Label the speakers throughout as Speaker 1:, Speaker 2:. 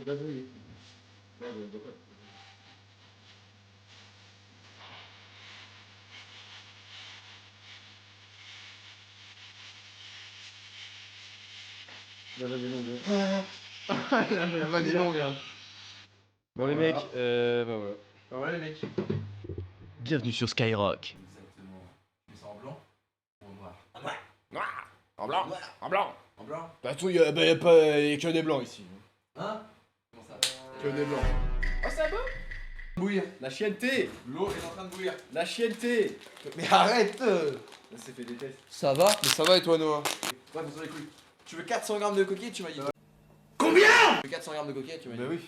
Speaker 1: La vanne est longue, hein.
Speaker 2: Bon les mecs, bah voilà.
Speaker 1: Bah voilà les mecs.
Speaker 2: Bienvenue sur Skyrock.
Speaker 1: Exactement. Tu mets ça en blanc ou en noir? En
Speaker 2: Noir. En blanc. En blanc.
Speaker 1: En blanc?
Speaker 2: Bah tout, y a que des blancs ici.
Speaker 1: Hein? Comment ça?
Speaker 2: Que des blancs.
Speaker 1: Oh ça va? Bouillir.
Speaker 2: La chienneté.
Speaker 1: L'eau est en train de bouillir.
Speaker 2: La chienneté.
Speaker 1: Mais arrête!
Speaker 2: Là c'est fait des tests.
Speaker 1: Ça va? Mais ça va et toi Noah? Ouais, mais sur les couilles. Tu veux 400 grammes de coquillettes, tu m'as dit. Combien? Tu veux 400 grammes de coquillettes, tu m'as dit.
Speaker 2: Bah oui.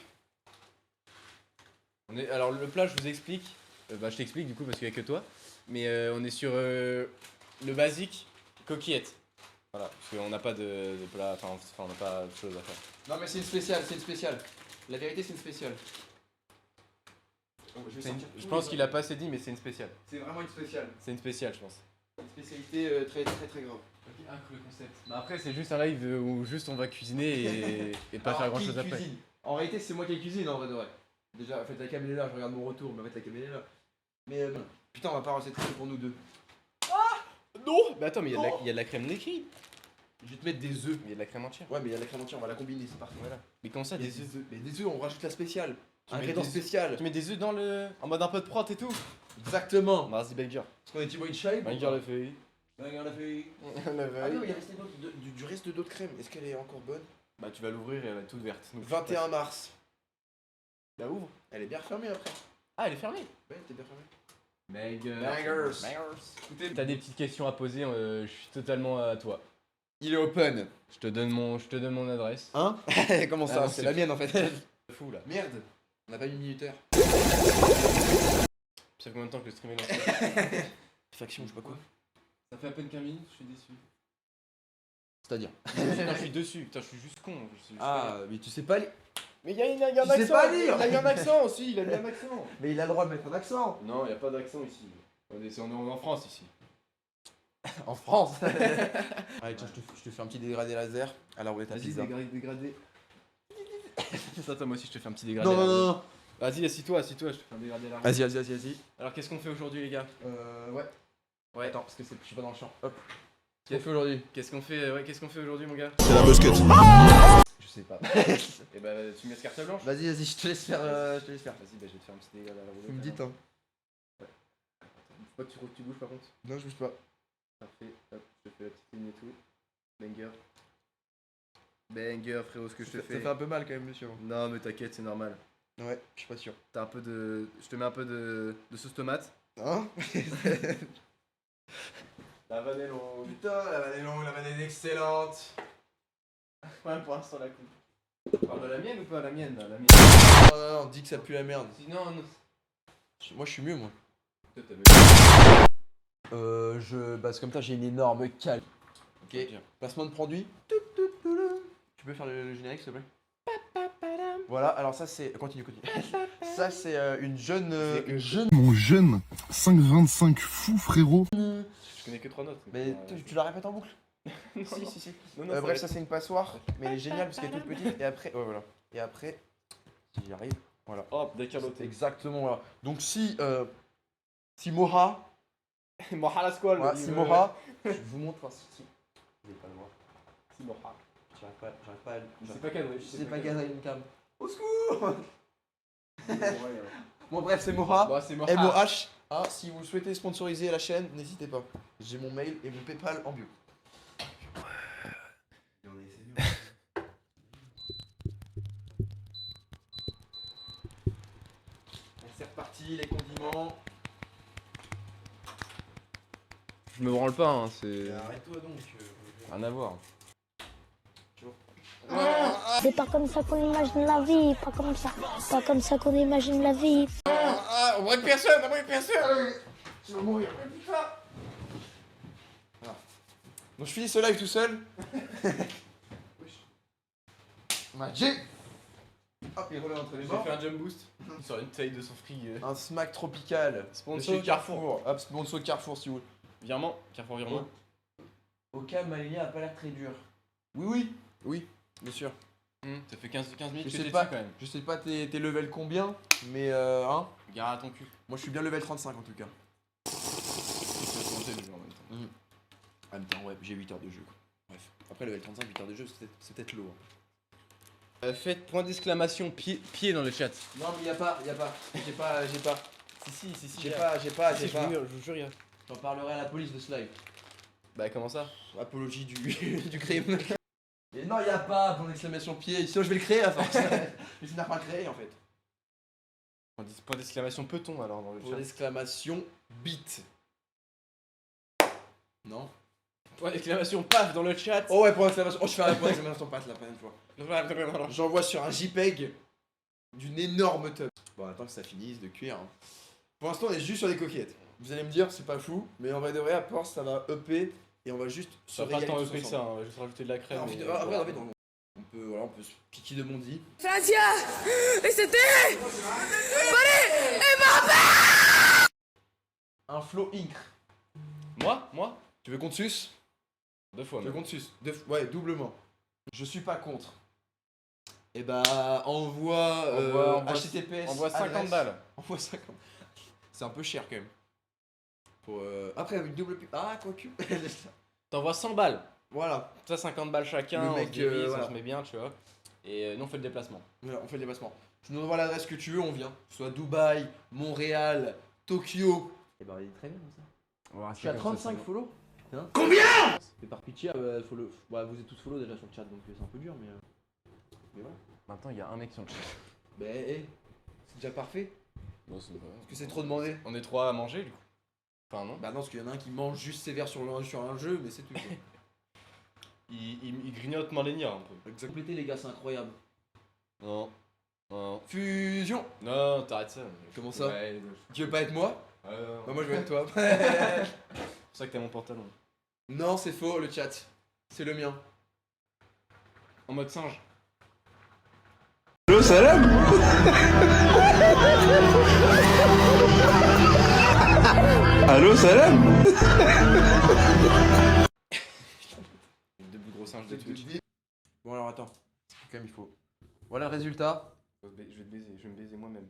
Speaker 2: Alors le plat je vous explique. Bah je t'explique du coup parce qu'il y a que toi. Mais on est sur le basique coquillette. Voilà, parce qu'on n'a pas de plat, enfin on n'a pas de choses à faire.
Speaker 1: Non mais c'est une spéciale, c'est une spéciale. La vérité c'est une spéciale. Oh,
Speaker 2: Je pense qu'il a pas assez dit mais c'est une spéciale.
Speaker 1: C'est vraiment une spéciale.
Speaker 2: C'est une spéciale je pense.
Speaker 1: Une spécialité très grave.
Speaker 2: Ok, le concept. Bah après c'est juste un live où juste on va cuisiner et pas
Speaker 1: Alors,
Speaker 2: faire grand
Speaker 1: qui
Speaker 2: chose après.
Speaker 1: cuisine? En réalité c'est moi qui cuisine en vrai de vrai. Déjà, en fait la caméra est là, je regarde mon retour, mais en fait la caméra est là. Mais bon, putain on va pas avoir cette recette pour nous deux.
Speaker 2: Non. Mais attends mais il y a de la crème liquide.
Speaker 1: Je vais te mettre des œufs.
Speaker 2: Mais il y a de la crème entière.
Speaker 1: Ouais mais il y a de la crème entière, on va la combiner, c'est parti.
Speaker 2: Voilà. Mais comment ça
Speaker 1: Il y a
Speaker 2: des œufs?
Speaker 1: Mais des œufs, on rajoute la spéciale.
Speaker 2: Tu mets
Speaker 1: Ingrédient
Speaker 2: des œufs.
Speaker 1: spécial.
Speaker 2: Tu mets des œufs dans le. En mode un peu de prot et tout.
Speaker 1: Exactement.
Speaker 2: Vas-y banger.
Speaker 1: Parce qu'on est Thibaut Inchai.
Speaker 2: Banger le fait.
Speaker 1: Banger la feuille. Ah non, il y a resté du reste d'autres crèmes. Est-ce qu'elle est encore bonne?
Speaker 2: Bah tu vas l'ouvrir et elle va être toute verte. Donc,
Speaker 1: 21 mars.
Speaker 2: La ouvre.
Speaker 1: Elle est bien refermée après.
Speaker 2: Ah elle est fermée.
Speaker 1: Ouais, elle était bien fermée.
Speaker 2: Bangers. Écoutez, t'as des petites questions à poser, je suis totalement à toi.
Speaker 1: Il est open.
Speaker 2: Je te donne mon adresse.
Speaker 1: Hein? Comment ça?
Speaker 2: Ah non,
Speaker 1: c'est
Speaker 2: c'est
Speaker 1: la mienne en fait.
Speaker 2: Fou là.
Speaker 1: Merde. On n'a pas mis le minuteur.
Speaker 2: Ça fait combien de temps que le stream est lancé?
Speaker 1: Faction, je sais pas quoi.
Speaker 2: Ça fait à peine 15 minutes, je suis déçu.
Speaker 1: C'est-à-dire?
Speaker 2: Putain, je suis dessus, putain, je suis juste con.
Speaker 1: Ah, mais tu sais pas lire.
Speaker 2: Mais il y a un
Speaker 1: Tu sais
Speaker 2: accent.
Speaker 1: pas lire.
Speaker 2: Il a eu un accent aussi, il a mis un accent.
Speaker 1: Mais il a le droit de mettre un accent.
Speaker 2: Non, il n'y a pas d'accent ici. On est en France ici.
Speaker 1: En France. Allez, tiens, je te fais un petit dégradé laser à la roulette à pizza.
Speaker 2: dégradé. Ça, toi, moi aussi, je te fais un petit dégradé.
Speaker 1: Non.
Speaker 2: Vas-y, assis-toi, je te fais un dégradé là.
Speaker 1: Vas-y.
Speaker 2: Alors, qu'est-ce qu'on fait aujourd'hui, les gars?
Speaker 1: Ouais.
Speaker 2: Ouais.
Speaker 1: Attends, parce que je suis pas dans le champ. Hop. Qu'est-ce qu'on fait aujourd'hui?
Speaker 2: Qu'est-ce qu'on fait aujourd'hui, mon gars?
Speaker 1: C'est la busquette. Je sais pas.
Speaker 2: Et bah, tu mets ce carte blanche.
Speaker 1: Vas-y, je te laisse faire.
Speaker 2: Vas-y, bah, je vais te faire un petit dégradé à la roulette.
Speaker 1: Vous me dites, hein.
Speaker 2: Faut pas que tu bouges par contre.
Speaker 1: Non, je bouge pas.
Speaker 2: Parfait, hop, je te fais la petite ligne et tout. Banger, frérot, ce que je te
Speaker 1: Ça
Speaker 2: fais.
Speaker 1: fait un peu mal quand même, monsieur.
Speaker 2: Non, mais t'inquiète, c'est normal.
Speaker 1: Ouais, je suis pas sûr.
Speaker 2: T'as un peu de. Je te mets un peu de sauce tomate.
Speaker 1: Hein?
Speaker 2: La vanne est longue.
Speaker 1: Putain, la vanne est longue, la vanne est excellente.
Speaker 2: Ouais, pour l'instant, la coupe. Parle de la mienne ou pas? La mienne, là, la mienne.
Speaker 1: Non, dis que ça pue la merde.
Speaker 2: Sinon, non.
Speaker 1: Moi, je suis mieux, moi.
Speaker 2: Toi, t'as
Speaker 1: Bah, c'est comme ça, j'ai une énorme cale. Ok.
Speaker 2: Bien.
Speaker 1: Placement de produit. Tu peux faire le générique, s'il te plaît? Voilà, alors ça c'est. Continue. Ça c'est une jeune.
Speaker 3: Mon jeune 5,25 fou frérot.
Speaker 2: Je connais que 3 notes.
Speaker 1: Mais tu la répètes en boucle?
Speaker 2: Non,
Speaker 1: Si.
Speaker 2: Non,
Speaker 1: Bref, ça c'est une passoire, mais elle est géniale parce qu'elle est toute petite. Et après, ouais, voilà. Et après, si j'y arrive, voilà.
Speaker 2: Hop, décaloté.
Speaker 1: Exactement, voilà. Donc si Moha,
Speaker 2: Moha la squale.
Speaker 1: voilà, si Moha, je vous montre. Enfin, si. Vous n'allez pas le voir.
Speaker 2: Si Moha.
Speaker 1: J'arrive pas à.
Speaker 2: C'est pas cadré.
Speaker 1: Je sais pas cadrer une cam. Au secours. Bon bref, c'est Moha.
Speaker 2: Bon, c'est Moha.
Speaker 1: M-O-H. Ah, si vous souhaitez sponsoriser la chaîne, n'hésitez pas. J'ai mon mail et mon PayPal en bio. C'est reparti, les condiments.
Speaker 2: Je me branle pas, hein, c'est.
Speaker 1: Arrête-toi donc.
Speaker 2: Rien à voir.
Speaker 4: C'est pas comme ça qu'on imagine la vie, pas comme ça. Pas comme ça qu'on imagine la vie.
Speaker 1: On braque personne. Tu vas mourir. Voilà. Donc je finis ce live tout seul. Magic. Hop, il relève entre les
Speaker 2: J'ai
Speaker 1: mains.
Speaker 2: fait un jump boost sur une taille de son frig.
Speaker 1: Un smack tropical.
Speaker 2: Sponsor
Speaker 1: De chez
Speaker 2: Carrefour.
Speaker 1: Hop, sponsor Carrefour si vous voulez.
Speaker 2: Virement. Carrefour virement.
Speaker 1: Au calme, Alénia a pas l'air très dur. Oui, bien sûr.
Speaker 2: Ça fait 15 minutes
Speaker 1: Je
Speaker 2: que
Speaker 1: sais
Speaker 2: t'es
Speaker 1: pas.
Speaker 2: dessus quand même.
Speaker 1: Je sais pas t'es level combien, mais hein.
Speaker 2: Gare à ton cul.
Speaker 1: Moi je suis bien level 35 en tout cas.
Speaker 2: Tu vas commencer le jeu en même temps.
Speaker 1: En même temps, ouais, j'ai 8 heures de jeu quoi. Bref. Après level 35, 8 heures de jeu, c'est peut-être lourd.
Speaker 2: Faites point d'exclamation pied dans le chat.
Speaker 1: Non mais y'a pas. J'ai pas.
Speaker 2: Si,
Speaker 1: J'ai pas.
Speaker 2: Si, je vous jure, y'a.
Speaker 1: J'en parlerai à la police de ce live.
Speaker 2: Bah comment ça?
Speaker 1: Apologie du, du crime. Mais non, y'a pas point d'exclamation pied. Sinon je vais le créer à force. Je vais finir par le créer en fait.
Speaker 2: Point d'exclamation peut-on alors dans le
Speaker 1: Point
Speaker 2: chat?
Speaker 1: d'exclamation bite. Non.
Speaker 2: Point d'exclamation paf dans le chat.
Speaker 1: Oh ouais, point d'exclamation. Oh, je fais un point d'exclamation pâte la prochaine fois. J'envoie sur un JPEG d'une énorme tub. Bon, attends que ça finisse de cuire. Hein. Pour l'instant, on est juste sur des coquillettes. Vous allez me dire, c'est pas fou, mais en vrai de vrai, à force, ça va EP et on va juste se
Speaker 2: Ça va pas
Speaker 1: régaler
Speaker 2: tant
Speaker 1: tous
Speaker 2: EP que
Speaker 1: ensemble.
Speaker 2: ça, on va juste rajouter de la crème.
Speaker 1: Alors,
Speaker 2: et-
Speaker 1: après, on peut se piquer de Mondi.
Speaker 5: Francia Et c'était
Speaker 1: Un flow incre.
Speaker 2: Moi
Speaker 1: Tu veux qu'on te suce?
Speaker 2: 2 fois
Speaker 1: Tu veux
Speaker 2: même.
Speaker 1: qu'on te suce? Ouais, doublement. Je suis pas contre. Et bah, envoie,
Speaker 2: Envoie-
Speaker 1: HTTPS.
Speaker 2: Envoie 50
Speaker 1: adresse.
Speaker 2: balles.
Speaker 1: Envoie 50. C'est un peu cher quand même. Pour, après, avec double pub. Ah, quoique.
Speaker 2: T'envoies 100 balles.
Speaker 1: Voilà.
Speaker 2: Ça 50 balles chacun,
Speaker 1: Le
Speaker 2: on
Speaker 1: mec,
Speaker 2: se divise,
Speaker 1: voilà.
Speaker 2: on se met bien, tu vois. Et nous on fait le déplacement.
Speaker 1: Voilà, on fait le déplacement. Tu nous envoies l'adresse que tu veux, on vient. Que ce soit Dubaï, Montréal, Tokyo. Et bah, il est très bien comme ça. Je suis à 35 follow. Putain. Combien? Et par pitié, follow. Bah, vous êtes tous follow déjà sur le chat, donc c'est un peu dur, mais voilà.
Speaker 2: Maintenant il y a un mec sur le chat.
Speaker 1: Bah, c'est déjà parfait.
Speaker 2: Non, c'est
Speaker 1: Parce que c'est trop demandé.
Speaker 2: On est 3 à manger du coup. Enfin non.
Speaker 1: Bah, non, parce qu'il y en a un qui mange juste sévère sur un jeu, mais c'est tout. Quoi.
Speaker 2: Il grignote Malénia un peu.
Speaker 1: Complétez, les gars, c'est incroyable.
Speaker 2: Non. Non.
Speaker 1: Fusion.
Speaker 2: Non, t'arrêtes ça.
Speaker 1: Comment ça?
Speaker 2: Ouais,
Speaker 1: Tu veux pas être moi?
Speaker 2: non.
Speaker 1: Bah, moi, je veux être toi.
Speaker 2: C'est pour ça que t'as mon pantalon.
Speaker 1: Non, c'est faux, le chat. C'est le mien.
Speaker 2: En mode singe.
Speaker 3: Allô, salam. Allô, salam.
Speaker 2: Deux plus gros singes de Twitch.
Speaker 1: Bon, alors attends. Quand même, il faut. Voilà le résultat.
Speaker 2: Je vais te baiser, je vais me baiser moi-même.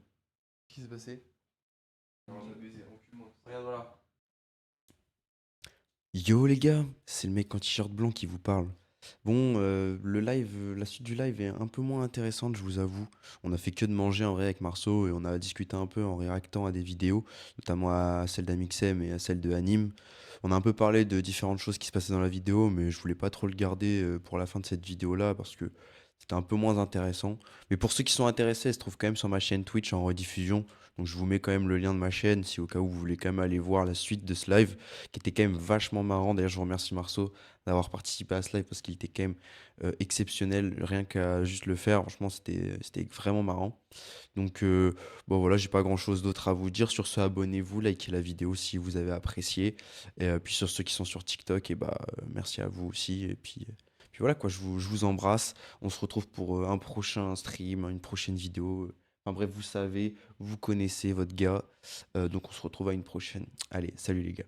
Speaker 1: Qu'est-ce qui s'est passé?
Speaker 2: Non, je vais te baiser, encule-moi.
Speaker 1: Regarde, voilà.
Speaker 6: Yo les gars, c'est le mec en t-shirt blanc qui vous parle. Bon, le live, la suite du live est un peu moins intéressante, je vous avoue. On a fait que de manger en vrai avec Marceau et on a discuté un peu en réactant à des vidéos, notamment à celle d'Amixem et à celle de Anime. On a un peu parlé de différentes choses qui se passaient dans la vidéo, mais je voulais pas trop le garder pour la fin de cette vidéo-là parce que c'était un peu moins intéressant. Mais pour ceux qui sont intéressés, elle se trouve quand même sur ma chaîne Twitch en rediffusion. Donc je vous mets quand même le lien de ma chaîne si au cas où vous voulez quand même aller voir la suite de ce live qui était quand même vachement marrant. D'ailleurs, je vous remercie Marceau d'avoir participé à ce live parce qu'il était quand même exceptionnel. Rien qu'à juste le faire, franchement, c'était vraiment marrant. Donc bon voilà, j'ai pas grand chose d'autre à vous dire. Sur ce, abonnez-vous, likez la vidéo si vous avez apprécié. Et puis sur ceux qui sont sur TikTok, et merci à vous aussi. Et puis voilà quoi, je vous embrasse. On se retrouve pour un prochain stream, une prochaine vidéo. Enfin bref, vous savez, vous connaissez votre gars. Donc on se retrouve à une prochaine. Allez, salut les gars.